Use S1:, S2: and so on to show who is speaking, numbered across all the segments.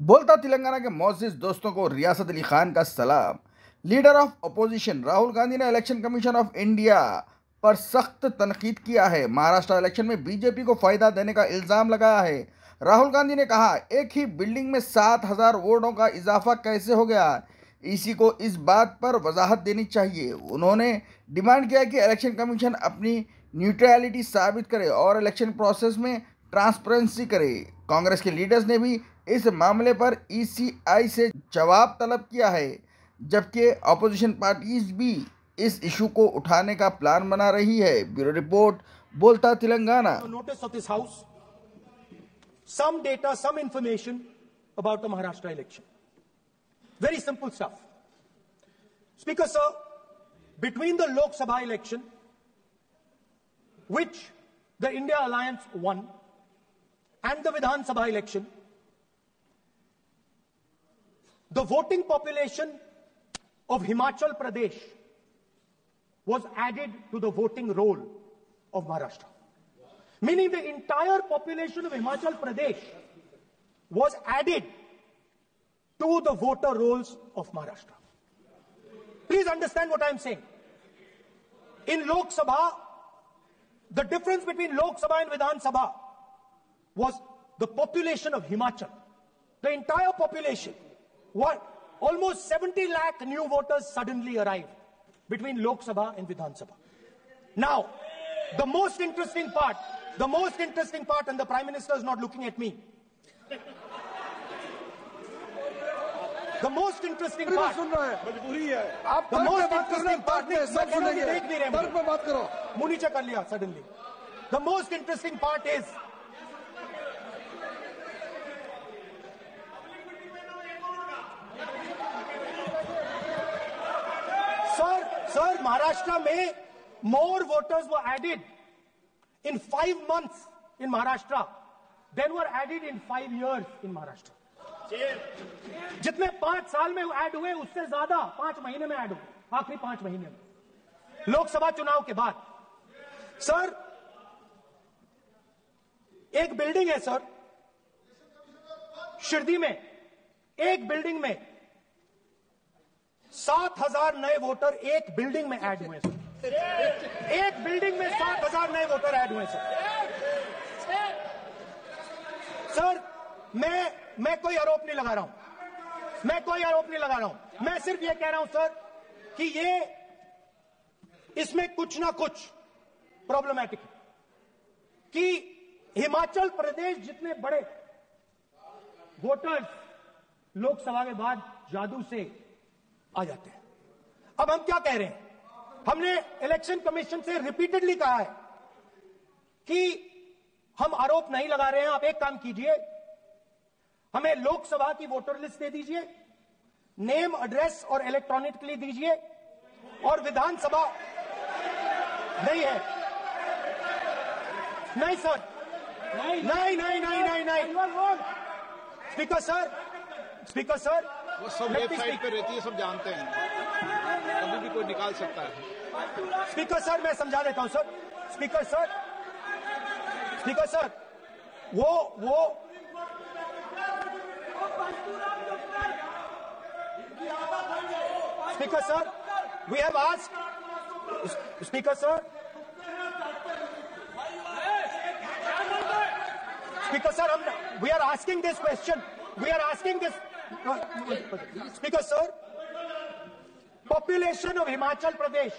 S1: बोलता तेलंगाना के मोअज़्ज़िज़ दोस्तों को रियासत अली खान का सलाम। Leader of opposition Rahul Gandhi ने इलेक्शन कमीशन ऑफ इंडिया पर सख्त तनकीद किया है। महाराष्ट्र इलेक्शन में बीजेपी को फायदा देने का इल्जाम लगाया है। राहुल गांधी ने कहा, एक ही बिल्डिंग में 7,000 वोटों का इजाफा कैसे हो गया, इसी को इस बात पर वजाहत देनी चाहिए। उन्होंने डिमांड किया कि इलेक्शन कमीशन अपनी न्यूट्रलिटी साबित करे और इलेक्शन प्रोसेस में ट्रांसपेरेंसी करे। कांग्रेस के लीडर्स ने भी इस मामले पर ईसीआई से जवाब तलब किया है, जबकि अपोजिशन पार्टीज भी इस इशू को उठाने का प्लान बना रही है। ब्यूरो रिपोर्ट, बोलता Telangana.
S2: Notice of this house, some data, some information about the Maharashtra election. Very simple stuff. Speaker sir, between the Lok Sabha election, which the India Alliance won, and the Vidhan Sabha election, the voting population of Himachal Pradesh was added to the voting roll of Maharashtra. Meaning the entire population of Himachal Pradesh was added to the voter rolls of Maharashtra. Please understand what I am saying. In Lok Sabha, the difference between Lok Sabha and Vidhan Sabha was the population of Himachal. The entire population. What? Almost 70 lakh new voters suddenly arrived between Lok Sabha and Vidhan Sabha. Now, the most interesting part, and the Prime Minister is not looking at me. The most interesting part,
S3: सुन रहा है मजबूरी है आप
S2: the most interesting part,
S3: सब सुनेंगे
S2: देख नहीं रहे
S3: तर्क पे बात करो
S2: मुंह नीचे कर लिया suddenly. The most interesting part is Sir, Maharashtra में more voters were added in 5 months in Maharashtra than were added in 5 years in Maharashtra. जितने 5 साल में ऐड हुए उससे ज्यादा 5 महीने में ऐड हुए, आखिरी 5 महीने में लोकसभा चुनाव के बाद। सर, एक बिल्डिंग है सर शिरडी में, एक बिल्डिंग में 7,000 नए वोटर एक बिल्डिंग में ऐड हुए सर। एक बिल्डिंग में 7,000 नए वोटर ऐड हुए सर। सर, मैं कोई आरोप नहीं लगा रहा हूं, मैं सिर्फ ये कह रहा हूं सर कि ये इसमें कुछ ना कुछ प्रॉब्लमैटिक है कि हिमाचल प्रदेश जितने बड़े वोटर्स लोकसभा के बाद जादू से आ जाते हैं। अब हम क्या कह रहे हैं, हमने इलेक्शन कमीशन से रिपीटेडली कहा है कि हम आरोप नहीं लगा रहे हैं, आप एक काम कीजिए, हमें लोकसभा की वोटर लिस्ट दे दीजिए, नेम एड्रेस और इलेक्ट्रॉनिकली दीजिए, और विधानसभा नहीं है। नहीं सर, नहीं। स्पीकर सर
S4: वो सब वेबसाइट पे रहती है, सब जानते हैं, कभी भी कोई निकाल सकता है।
S2: स्पीकर सर, मैं समझा देता हूं सर। स्पीकर सर, वो Speaker sir, we have asked. Speaker sir, we are asking this question. Speaker sir, population of Himachal Pradesh.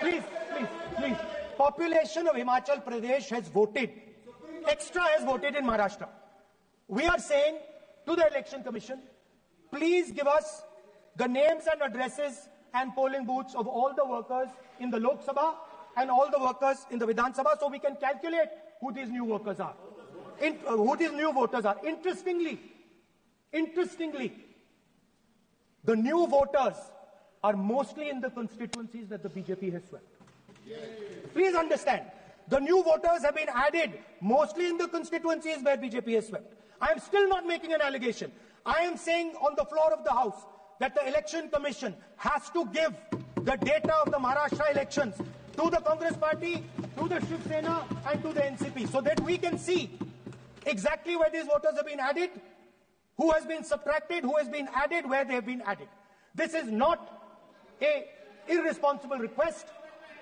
S2: Please. Population of Himachal Pradesh has voted. Extra has voted in Maharashtra. We are saying to the Election Commission, please give us the names and addresses and polling booths of all the workers in the Lok Sabha and all the workers in the Vidhan Sabha so we can calculate who these new workers are, who these new voters are. Interestingly, the new voters are mostly in the constituencies that the BJP has swept. Please understand, the new voters have been added mostly in the constituencies where BJP has swept. I am still not making an allegation. I am saying on the floor of the House that the Election Commission has to give the data of the Maharashtra elections to the Congress Party, to the Shiv Sena and to the NCP so that we can see exactly where these voters have been added, who has been subtracted, who has been added, where they have been added. This is not a irresponsible request.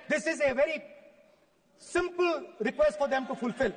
S2: This is a very simple request for them to fulfill.